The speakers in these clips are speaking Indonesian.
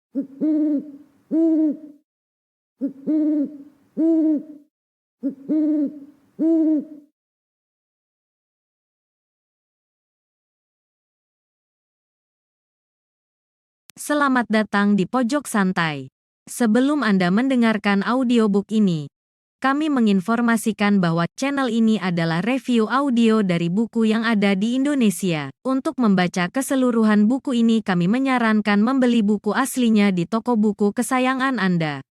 Selamat datang di Pojok Santai. Sebelum Anda mendengarkan audiobook ini, kami menginformasikan bahwa channel ini adalah review audio dari buku yang ada di Indonesia. Untuk membaca keseluruhan buku ini, kami menyarankan membeli buku aslinya di toko buku kesayangan Anda,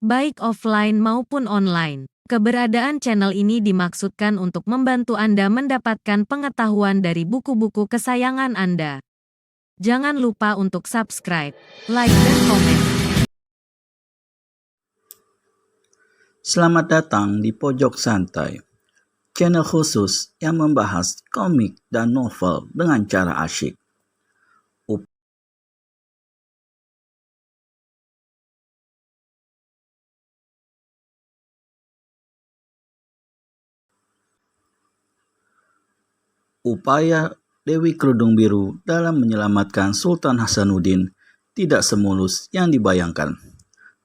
baik offline maupun online. Keberadaan channel ini dimaksudkan untuk membantu Anda mendapatkan pengetahuan dari buku-buku kesayangan Anda. Jangan lupa untuk subscribe, like, dan komen. Selamat datang di Pojok Santai, channel khusus yang membahas komik dan novel dengan cara asyik. Upaya Dewi Kerudung Biru dalam menyelamatkan Sultan Hasanuddin tidak semulus yang dibayangkan.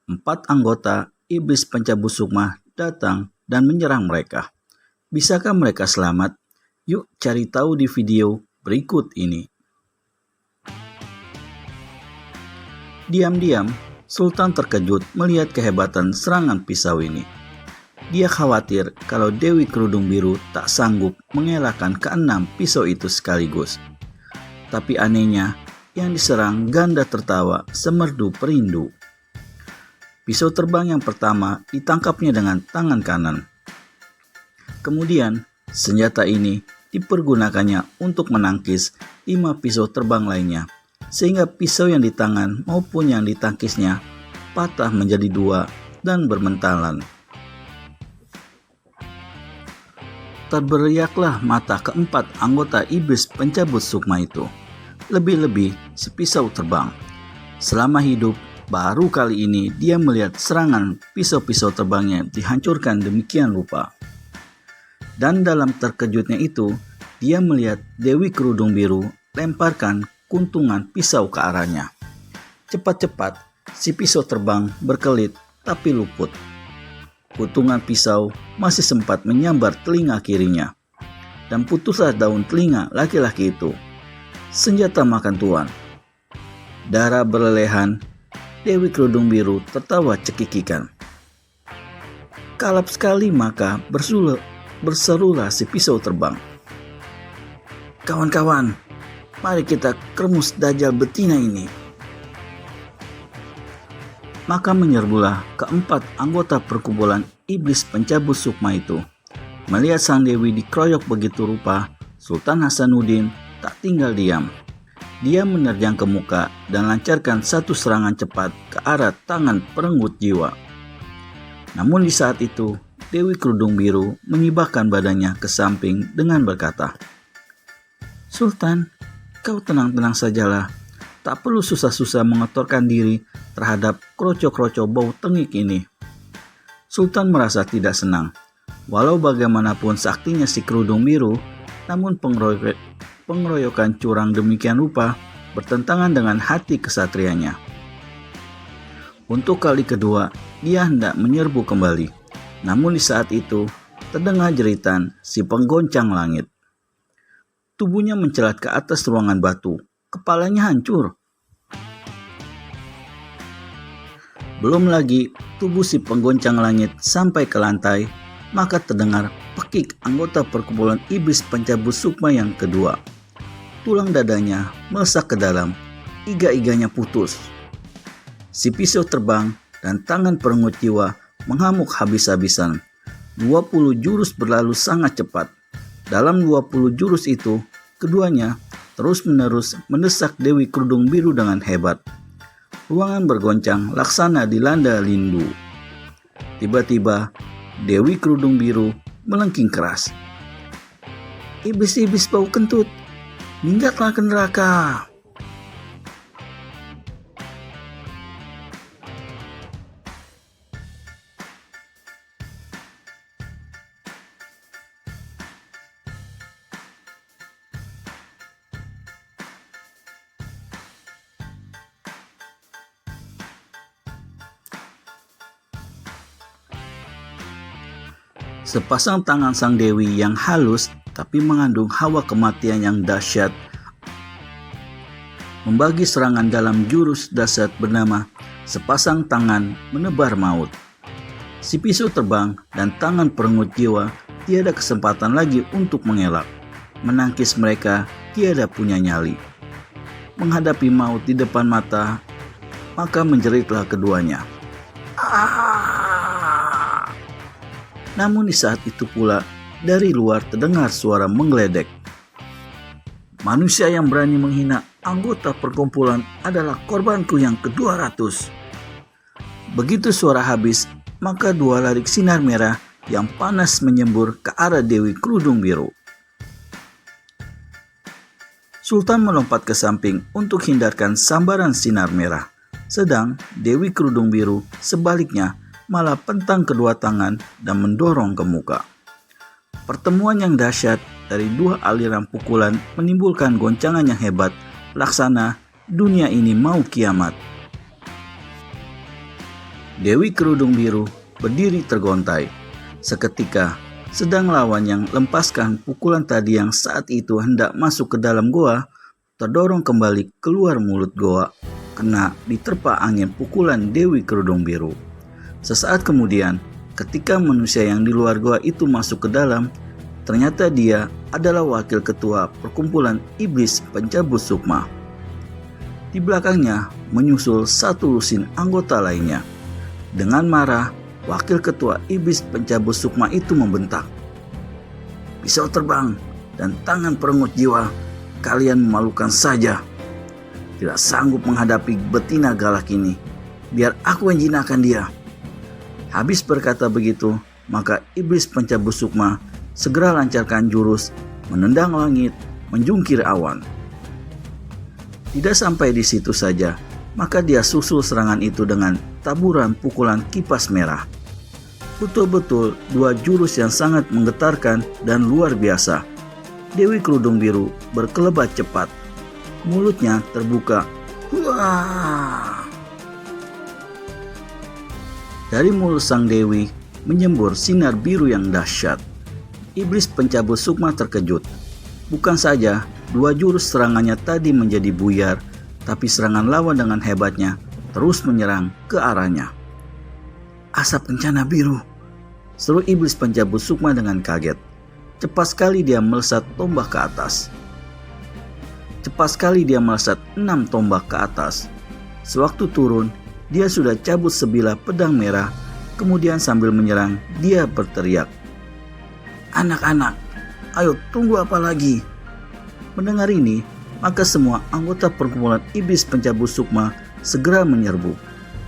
4 anggota Iblis Pencabut Sukma datang dan menyerang mereka. Bisakah mereka selamat? Yuk cari tahu di video berikut ini. Diam-diam, Sultan terkejut melihat kehebatan serangan pisau ini. Dia khawatir kalau Dewi Kerudung Biru tak sanggup mengelakkan ke-6 pisau itu sekaligus. Tapi anehnya, yang diserang ganda tertawa semerdu perindu. Pisau terbang yang pertama ditangkapnya dengan tangan kanan. Kemudian, senjata ini dipergunakannya untuk menangkis 5 pisau terbang lainnya, sehingga pisau yang di tangan maupun yang ditangkisnya patah menjadi 2 dan bermentalan. Terberiaklah mata keempat anggota Iblis Pencabut Sukma itu. Lebih-lebih si pisau terbang. Selama hidup, baru kali ini dia melihat serangan pisau-pisau terbangnya dihancurkan demikian rupa. Dan dalam terkejutnya itu, dia melihat Dewi Kerudung Biru lemparkan kuntungan pisau ke arahnya. Cepat-cepat, si pisau terbang berkelit tapi luput. Kuntungan pisau masih sempat menyambar telinga kirinya. Dan putuslah daun telinga laki-laki itu. Senjata makan tuan. Darah berlelehan, Dewi Kerudung Biru tertawa cekikikan. Kalap sekali maka berserulah si pisau terbang. Kawan-kawan, mari kita kremus dajjal betina ini. Maka menyerbulah keempat anggota perkumpulan Iblis Pencabut Sukma itu. Melihat sang Dewi dikeroyok begitu rupa, Sultan Hasanuddin tak tinggal diam. Dia menerjang ke muka dan lancarkan satu serangan cepat ke arah tangan perenggut jiwa. Namun di saat itu, Dewi Kerudung Biru menyibakkan badannya ke samping dengan berkata, Sultan, kau tenang-tenang sajalah. Tak perlu susah-susah mengotorkan diri terhadap kroco-kroco bau tengik ini. Sultan merasa tidak senang. Walau bagaimanapun saktinya si Kerudung Biru, namun pengeroyokan curang demikian rupa bertentangan dengan hati kesatrianya. Untuk kali kedua, dia hendak menyerbu kembali. Namun di saat itu, terdengar jeritan si penggoncang langit. Tubuhnya mencelat ke atas ruangan batu. Kepalanya hancur. Belum lagi tubuh si penggoncang langit sampai ke lantai, maka terdengar pekik anggota perkumpulan Iblis Pencabut Sukma yang kedua. Tulang dadanya melesak ke dalam, iga-iganya putus. Si pisau terbang dan tangan perenggut jiwa menghamuk habis-habisan. 20 jurus berlalu sangat cepat. Dalam 20 jurus itu, keduanya terus-menerus mendesak Dewi Kerudung Biru dengan hebat. Ruangan bergoncang laksana dilanda lindu. Tiba-tiba, Dewi Kerudung Biru melengking keras. Iblis-iblis bau kentut, minggatlah ke neraka. Sepasang tangan sang dewi yang halus tapi mengandung hawa kematian yang dahsyat membagi serangan dalam jurus dahsyat bernama sepasang tangan menebar maut. Si pisau terbang dan tangan perengut jiwa tiada kesempatan lagi untuk mengelak. Menangkis mereka tiada punya nyali. Menghadapi maut di depan mata, maka menjeritlah keduanya. Ah! Namun di saat itu pula, dari luar terdengar suara menggeledek. Manusia yang berani menghina anggota perkumpulan adalah korbanku yang ke-200. Begitu suara habis, maka dua larik sinar merah yang panas menyembur ke arah Dewi Kerudung Biru. Sultan melompat ke samping untuk hindarkan sambaran sinar merah. Sedang Dewi Kerudung Biru sebaliknya malah pentang kedua tangan dan mendorong ke muka. Pertemuan yang dahsyat dari dua aliran pukulan menimbulkan goncangan yang hebat, laksana dunia ini mau kiamat. Dewi Kerudung Biru berdiri tergontai. Seketika, sedang lawan yang lempaskan pukulan tadi yang saat itu hendak masuk ke dalam goa, terdorong kembali keluar mulut goa, kena diterpa angin pukulan Dewi Kerudung Biru. Sesaat kemudian, ketika manusia yang di luar goa itu masuk ke dalam, ternyata dia adalah wakil ketua perkumpulan iblis pencabut sukma. Di belakangnya menyusul satu lusin anggota lainnya. Dengan marah, wakil ketua iblis pencabut sukma itu membentak. Pisau terbang dan tangan perengut jiwa, kalian memalukan saja. Tidak sanggup menghadapi betina galak ini. Biar aku yang jinakkan dia. Habis berkata begitu, maka iblis pencabut sukma segera lancarkan jurus, menendang langit, menjungkir awan. Tidak sampai di situ saja, maka dia susul serangan itu dengan taburan pukulan kipas merah. Betul-betul dua jurus yang sangat menggetarkan dan luar biasa. Dewi Kerudung Biru berkelebat cepat. Mulutnya terbuka. Wah! Dari mulut sang dewi menyembur sinar biru yang dahsyat. Iblis pencabut sukma terkejut. Bukan saja dua jurus serangannya tadi menjadi buyar, tapi serangan lawan dengan hebatnya terus menyerang ke arahnya. Asap kencana biru, seru iblis pencabut sukma dengan kaget. Cepat sekali dia melesat tombak ke atas. Cepat sekali dia melesat 6 tombak ke atas. Sewaktu turun, dia sudah cabut sebilah pedang merah, kemudian sambil menyerang, dia berteriak. Anak-anak, ayo tunggu apa lagi? Mendengar ini, maka semua anggota perkumpulan iblis pencabut sukma segera menyerbu.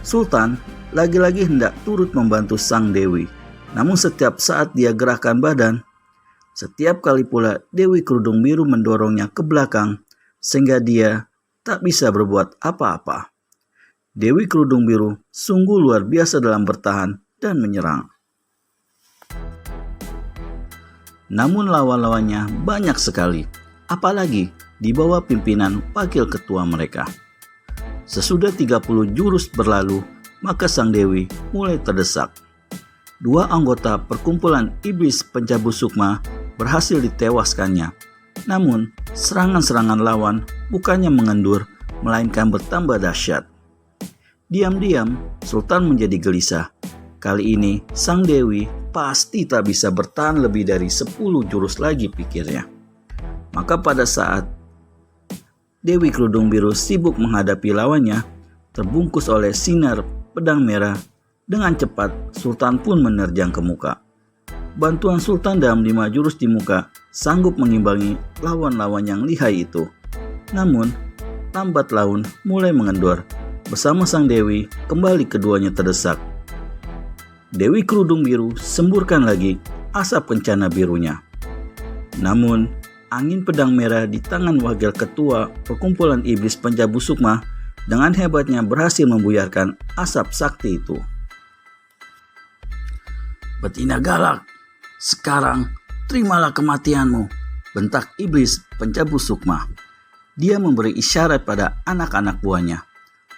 Sultan lagi-lagi hendak turut membantu sang dewi. Namun setiap saat dia gerakkan badan, setiap kali pula Dewi Kerudung Biru mendorongnya ke belakang, sehingga dia tak bisa berbuat apa-apa. Dewi Kerudung Biru sungguh luar biasa dalam bertahan dan menyerang. Namun lawan-lawannya banyak sekali, apalagi di bawah pimpinan wakil ketua mereka. Sesudah 30 jurus berlalu, maka sang dewi mulai terdesak. Dua anggota perkumpulan iblis pencabut sukma berhasil ditewaskannya. Namun, serangan-serangan lawan bukannya mengendur, melainkan bertambah dahsyat. Diam-diam, Sultan menjadi gelisah. Kali ini, sang dewi pasti tak bisa bertahan lebih dari 10 jurus lagi, pikirnya. Maka pada saat Dewi Kerudung Biru sibuk menghadapi lawannya, terbungkus oleh sinar pedang merah, dengan cepat Sultan pun menerjang ke muka. Bantuan Sultan dalam 5 jurus di muka sanggup mengimbangi lawan-lawan yang lihai itu. Namun, lambat laun mulai mengendor. Bersama sang dewi, kembali keduanya terdesak. Dewi Kerudung Biru semburkan lagi asap kencana birunya. Namun, angin pedang merah di tangan wakil ketua perkumpulan iblis pencabut sukma dengan hebatnya berhasil membuyarkan asap sakti itu. Betina galak, sekarang terimalah kematianmu, bentak iblis pencabut sukma. Dia memberi isyarat pada anak-anak buahnya.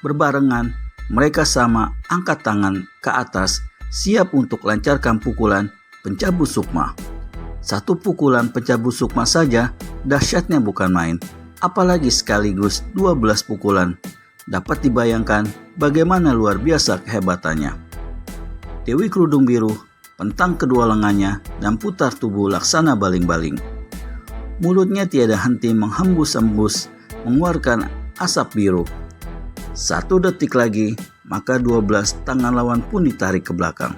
Berbarengan, mereka sama angkat tangan ke atas, siap untuk lancarkan pukulan pencabut sukma. Satu pukulan pencabut sukma saja dahsyatnya bukan main, apalagi sekaligus 12 pukulan. Dapat dibayangkan bagaimana luar biasa kehebatannya. Dewi Kerudung Biru pentang kedua lengannya dan putar tubuh laksana baling-baling. Mulutnya tiada henti menghembus-hembus mengeluarkan asap biru. 1 detik lagi, maka 12 tangan lawan pun ditarik ke belakang.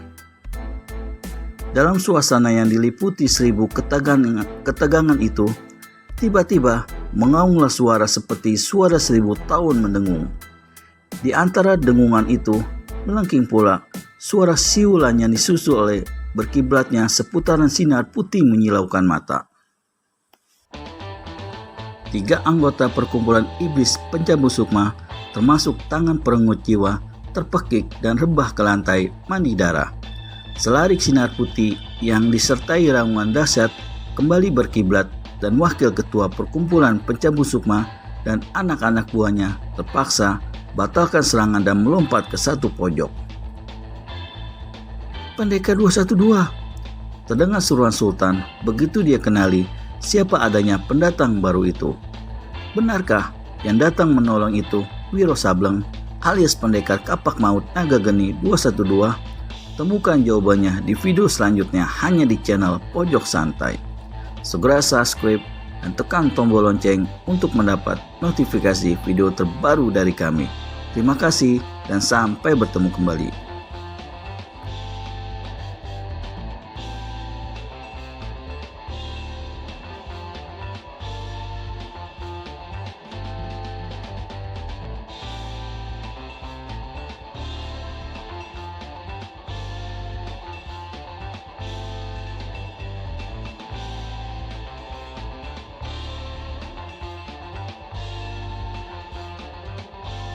Dalam suasana yang diliputi 1000 ketegangan itu, tiba-tiba mengaunglah suara seperti suara 1000 tahun mendengung. Di antara dengungan itu, melengking pula suara siulan yang disusul oleh berkiblatnya seputaran sinar putih menyilaukan mata. 3 anggota perkumpulan iblis pencabut sukma, termasuk tangan perengut jiwa, terpekik dan rebah ke lantai mandi darah. Selarik sinar putih yang disertai raungan dahsyat kembali berkiblat dan wakil ketua perkumpulan pencabut sukma dan anak-anak buahnya terpaksa batalkan serangan dan melompat ke satu pojok. "Pendekar 212!" terdengar seruan Sultan begitu dia kenali siapa adanya pendatang baru itu. Benarkah yang datang menolong itu Wiro Sableng alias pendekar kapak maut naga geni 212? Temukan jawabannya di video selanjutnya hanya di channel Pojok Santai. Segera subscribe dan tekan tombol lonceng untuk mendapat notifikasi video terbaru dari kami. Terima kasih dan sampai bertemu kembali.